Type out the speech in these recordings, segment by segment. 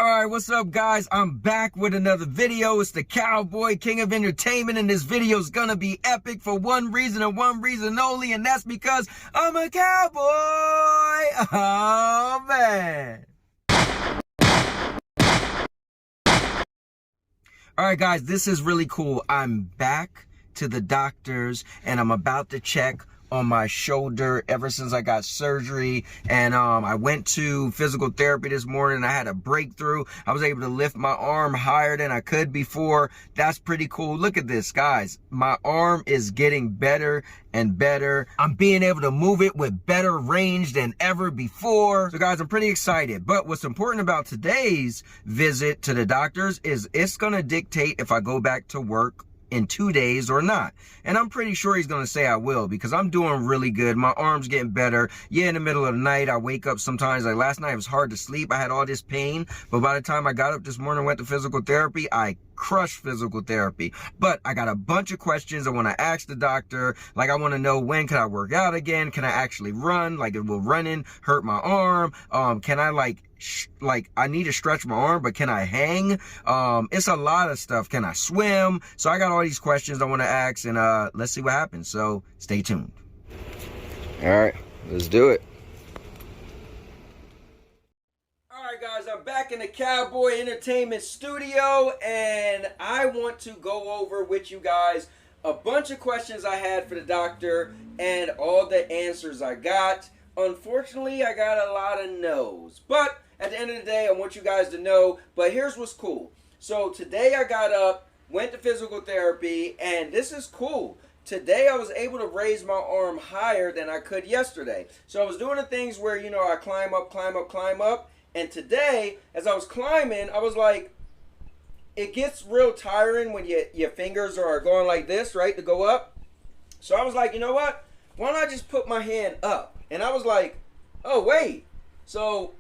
Alright, what's up guys? I'm back with another video. It's the Cowboy, King of Entertainment, and this video is gonna be epic for one reason and one reason only, and that's because I'm a cowboy! Oh man! Alright guys, this is really cool. I'm back to the doctors and I'm about to check on my shoulder ever since I got surgery, and I went to physical therapy this morning. I had a breakthrough. I was able to lift my arm higher than I could before. That's pretty cool. Look at this, guys. My arm is getting better and better. I'm being able to move it with better range than ever before. So guys, I'm pretty excited. But what's important about today's visit to the doctors is it's gonna dictate if I go back to work in 2 days or not. And I'm pretty sure he's gonna say I will, because I'm doing really good. My arm's getting better. Yeah, in the middle of the night I wake up sometimes. Like last night it was hard to sleep. I had all this pain, but by the time I got up this morning and went to physical therapy, I crushed physical therapy. But I got a bunch of questions I want to ask the doctor. Like, I want to know, when can I work out again? Can I actually run? Like, will running hurt my arm? Can I I need to stretch my arm, but can I hang? It's a lot of stuff. Can I swim? So I got all these questions I want to ask, and let's see what happens. So stay tuned. All right, let's do it. Alright guys, I'm back in the Cowboy Entertainment studio, and I want to go over with you guys a bunch of questions I had for the doctor and all the answers I got. Unfortunately, I got a lot of no's, but at the end of the day, I want you guys to know. But here's what's cool. So today I got up, went to physical therapy, and this is cool. Today I was able to raise my arm higher than I could yesterday. So I was doing the things where, you know, I climb up, climb up, climb up. And today, as I was climbing, I was like, it gets real tiring when your fingers are going like this, right, to go up. So I was like, you know what? Why don't I just put my hand up? And I was like, oh, wait. So,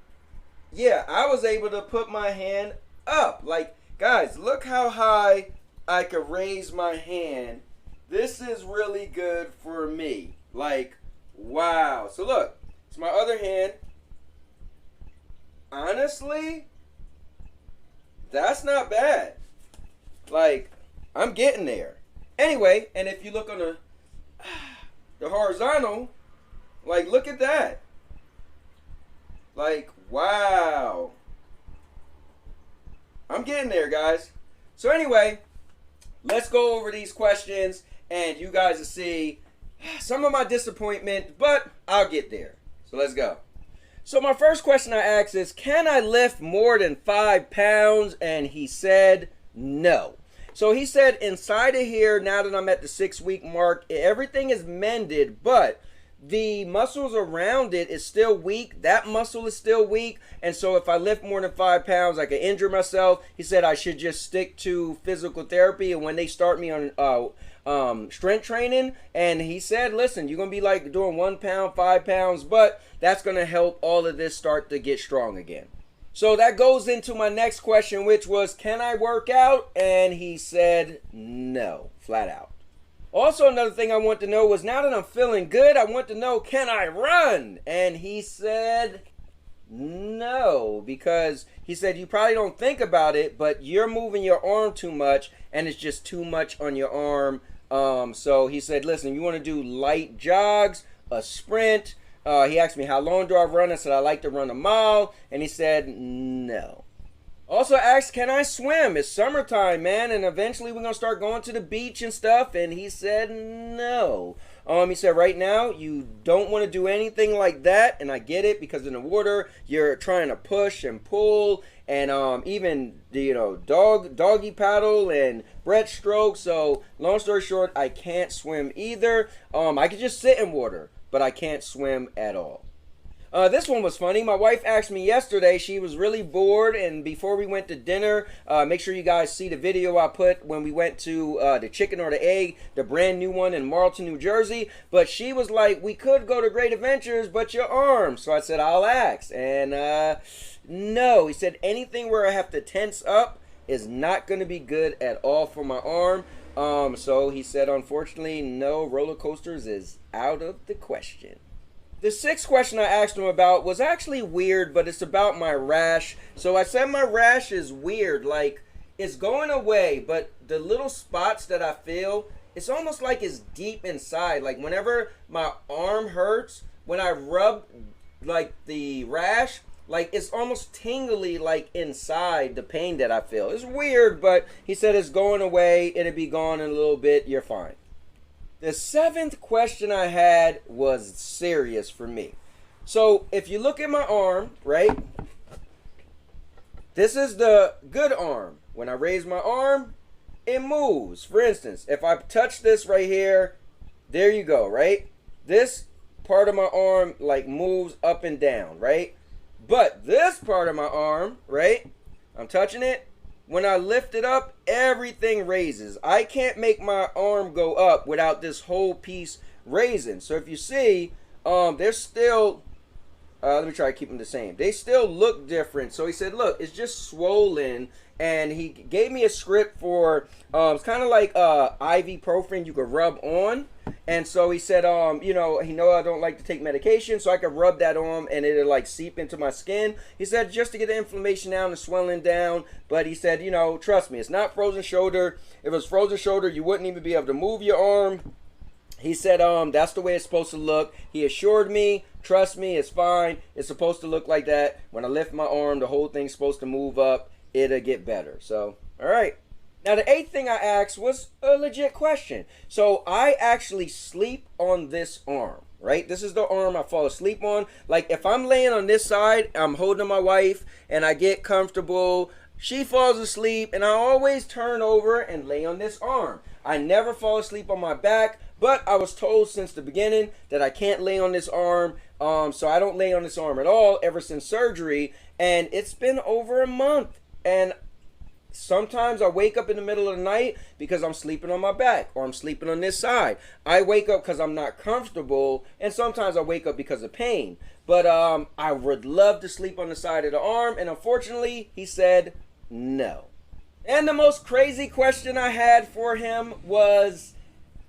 yeah, I was able to put my hand up. Like, guys, look how high I could raise my hand. This is really good for me. Like, wow. So, look, it's my other hand. Honestly, that's not bad. Like, I'm getting there. Anyway, and if you look on the horizontal, like, look at that. Like, wow. I'm getting there, guys. So anyway, let's go over these questions, and you guys will see some of my disappointment, but I'll get there. So let's go. So my first question I asked is, can I lift more than 5 pounds? And he said no. So he said inside of here, now that I'm at the 6-week mark, everything is mended, but the muscles around it is still weak. That muscle is still weak. And so if I lift more than 5 pounds, I could injure myself. He said I should just stick to physical therapy. And when they start me on strength training, and he said, listen, you're going to be like doing 1 pound, 5 pounds, but that's going to help all of this start to get strong again. So that goes into my next question, which was, can I work out? And he said no, flat out. Also, another thing I want to know was, now that I'm feeling good, I want to know, can I run? And he said no, because he said you probably don't think about it, but you're moving your arm too much, and it's just too much on your arm. So he said, listen, you want to do light jogs, a sprint. He asked me, how long do I run? I said, I like to run a mile. And he said, no. Also asked, can I swim? It's summertime, man, and eventually we're going to start going to the beach and stuff. And he said, no. He said, right now, you don't want to do anything like that. And I get it, because in the water, you're trying to push and pull, and even, doggy paddle and breaststroke. So long story short, I can't swim either. I could just sit in water, but I can't swim at all. This one was funny. My wife asked me yesterday, she was really bored, and before we went to dinner, make sure you guys see the video I put when we went to the Chicken or the Egg, the brand new one in Marlton, New Jersey. But she was like, we could go to Great Adventures, but your arm. So I said, I'll ask. And no, he said anything where I have to tense up is not going to be good at all for my arm. So he said, unfortunately, no, roller coasters is out of the question. the sixth question I asked him about was actually weird, but it's about my rash. So I said my rash is weird, like it's going away, but the little spots that I feel, it's almost like it's deep inside. Like whenever my arm hurts, when I rub like the rash, like it's almost tingly like inside the pain that I feel. It's weird, but he said it's going away. It'll be gone in a little bit. You're fine. The seventh question I had was serious for me. So if you look at my arm, right? This is the good arm. When I raise my arm, it moves. For instance, if I touch this right here, there you go, right? This part of my arm like moves up and down, right? But this part of my arm, right? I'm touching it. When I lift it up, everything raises. I can't make my arm go up without this whole piece raising. So if you see, they're still, let me try to keep them the same. They still look different. So he said, look, it's just swollen. And he gave me a script for, it's kind of like ibuprofen you could rub on. And so he said, you know I don't like to take medication, so I could rub that on and it'll like seep into my skin. He said just to get the inflammation down, the swelling down. But he said, trust me, it's not frozen shoulder. If it was frozen shoulder, you wouldn't even be able to move your arm. He said, that's the way it's supposed to look. He assured me, trust me, it's fine. It's supposed to look like that. When I lift my arm, the whole thing's supposed to move up. It'll get better. So, all right. Now, the eighth thing I asked was a legit question. So, I actually sleep on this arm, right? This is the arm I fall asleep on. Like, if I'm laying on this side, I'm holding my wife, and I get comfortable. She falls asleep, and I always turn over and lay on this arm. I never fall asleep on my back, but I was told since the beginning that I can't lay on this arm. So, I don't lay on this arm at all ever since surgery, and it's been over a month. And sometimes I wake up in the middle of the night because I'm sleeping on my back or I'm sleeping on this side. I wake up because I'm not comfortable, and sometimes I wake up because of pain. But I would love to sleep on the side of the arm, and unfortunately, he said no. And the most crazy question I had for him was,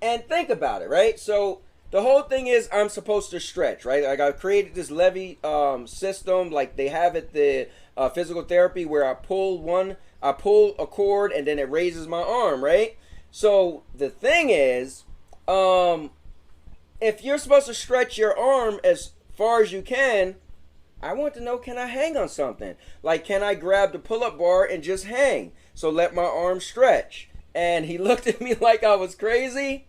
and think about it, right? So the whole thing is I'm supposed to stretch, right? Like I created this levy system like they have at the physical therapy where I pull a cord and then it raises my arm, right? So the thing is, if you're supposed to stretch your arm as far as you can, I want to know, can I hang on something? Like, can I grab the pull-up bar and just hang? So let my arm stretch. And he looked at me like I was crazy,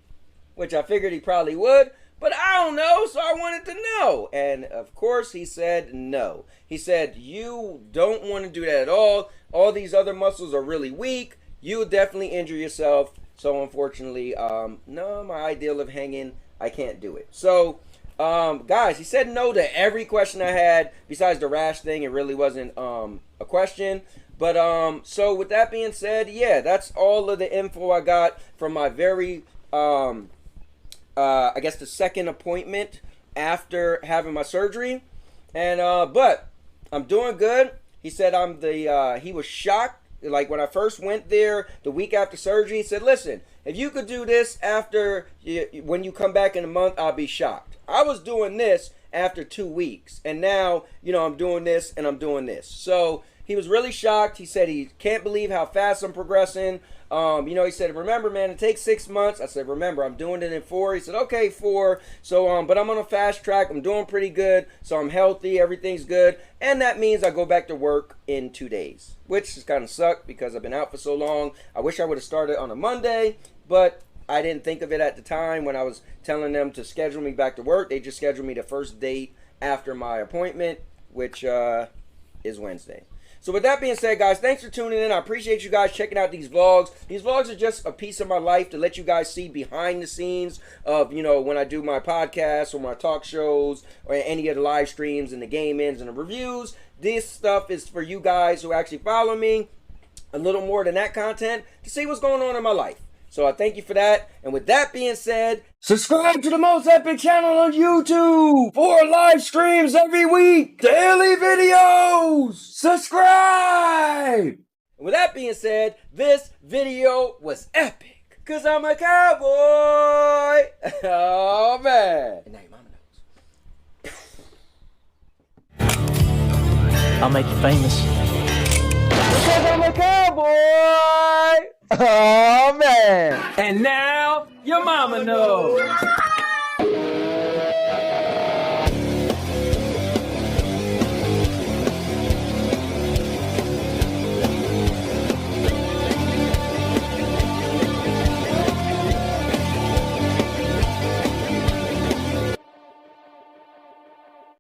which I figured he probably would. But I don't know, so I wanted to know. And of course, he said no. He said, you don't want to do that at all. All these other muscles are really weak. You'll definitely injure yourself. So unfortunately, no, my ideal of hanging, I can't do it. So, guys, he said no to every question I had. Besides the rash thing, it really wasn't a question. But so with that being said, yeah, that's all of the info I got from my very I guess the second appointment after having my surgery. And but I'm doing good. He said he was shocked. Like when I first went there the week after surgery, he said, listen, if you could do this when you come back in a month, I'll be shocked. I was doing this after 2 weeks, and now, I'm doing this and I'm doing this. So he was really shocked. He said he can't believe how fast I'm progressing. He said, remember, man, it takes 6 months. I said, remember, I'm doing it in 4. He said, okay, 4. So, but I'm on a fast track. I'm doing pretty good. So I'm healthy. Everything's good. And that means I go back to work in 2 days, which is kind of sucked because I've been out for so long. I wish I would have started on a Monday, but I didn't think of it at the time when I was telling them to schedule me back to work. They just scheduled me the first date after my appointment, which is Wednesday. So with that being said, guys, thanks for tuning in. I appreciate you guys checking out these vlogs. These vlogs are just a piece of my life to let you guys see behind the scenes of, when I do my podcasts or my talk shows or any of the live streams and the game ins and the reviews. This stuff is for you guys who actually follow me, a little more than that content, to see what's going on in my life. So I thank you for that. And with that being said, subscribe to the most epic channel on YouTube for live streams every week, daily videos. Subscribe. And with that being said, this video was epic because I'm a cowboy. Oh, man. And now your mama knows. I'll make you famous. Because I'm a cowboy! Oh, man! And now, your mama knows.